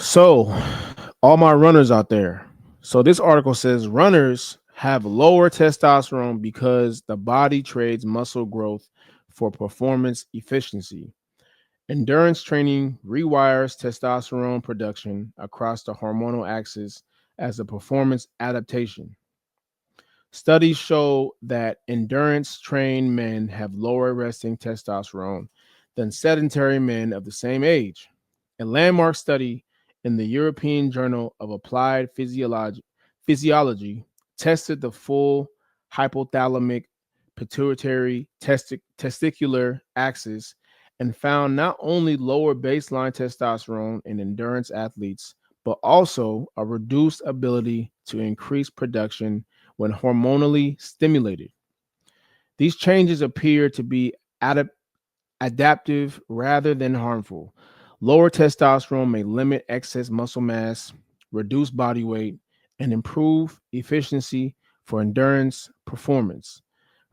So, all my runners out there. So, this article says runners have lower testosterone because the body trades muscle growth for performance efficiency. Endurance training rewires testosterone production across the hormonal axis as a performance adaptation. Studies show that endurance trained men have lower resting testosterone than sedentary men of the same age. A landmark study in the European Journal of Applied Physiology tested the full hypothalamic pituitary testicular axis and found not only lower baseline testosterone in endurance athletes, but also a reduced ability to increase production when hormonally stimulated. These changes appear to be adaptive rather than harmful. Lower testosterone may limit excess muscle mass, reduce body weight, and improve efficiency for endurance performance.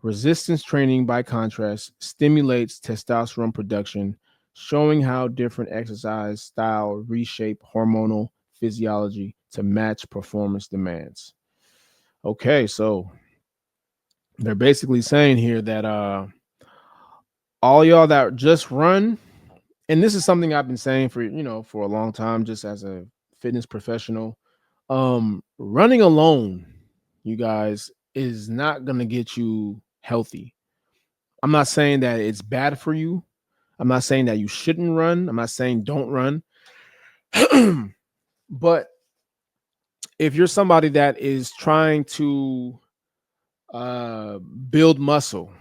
Resistance training, by contrast, stimulates testosterone production, showing how different exercise style reshape hormonal physiology to match performance demands. Okay, so they're basically saying here that all y'all that just run, and this is something I've been saying for for a long time, just as a fitness professional. Running alone, you guys, is not gonna get you healthy. I'm not saying that it's bad for you. I'm not saying that you shouldn't run. I'm not saying don't run. But if you're somebody that is trying to build muscle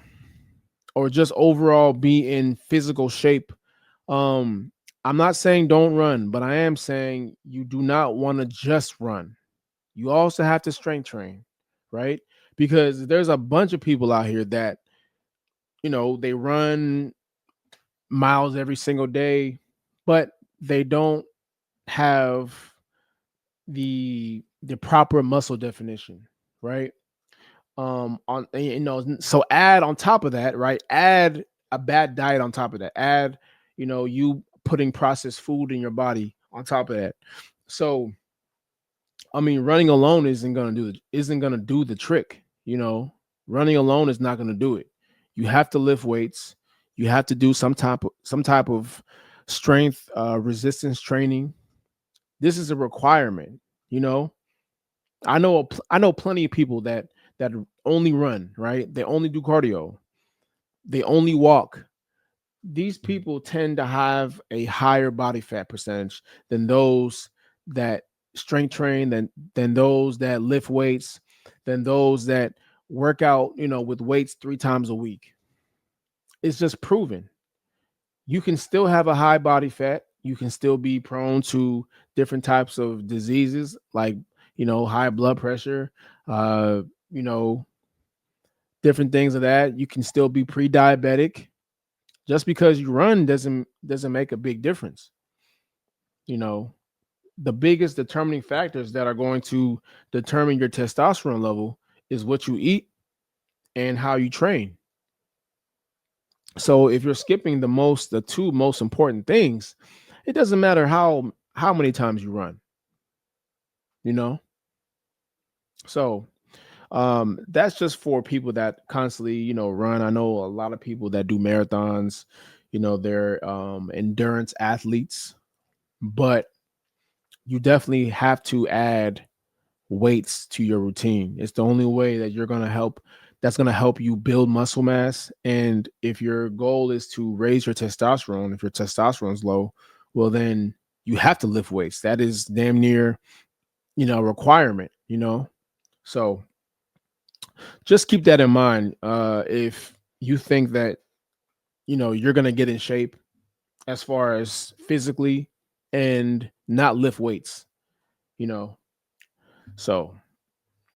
or just overall be in physical shape, um, I'm not saying don't run, but I am saying you do not want to just run. You also have to strength train, right? Because there's a bunch of people out here that, they run miles every single day, but they don't have the proper muscle definition, right? On so add on top of that, right? Add a bad diet on top of that. Add, you putting processed food in your body on top of that. So I mean, running alone isn't gonna do the trick. Running alone is not gonna do it. You have to lift weights. You have to do some type of strength resistance training. This is a requirement. You know, I know plenty of people that only run, right? They only do cardio. They only walk. These people tend to have a higher body fat percentage than those that strength train, than those that lift weights, than those that work out, with weights 3 times a week. It's just proven. You can still have a high body fat. You can still be prone to different types of diseases like, high blood pressure, uh, you know, different things of that. You can still be pre-diabetic. Just because you run doesn't make a big difference. You know, the biggest determining factors that are going to determine your testosterone level is what you eat and how you train. So if you're skipping the two most important things, it doesn't matter how many times you run, you know? So that's just for people that constantly, run. I know a lot of people that do marathons, they're endurance athletes, but you definitely have to add weights to your routine. It's the only way that that's going to help you build muscle mass. And if your goal is to raise your testosterone, if your testosterone is low, well, then you have to lift weights. That is damn near, a requirement, So just keep that in mind. If you think that, you're going to get in shape as far as physically and not lift weights, you know. So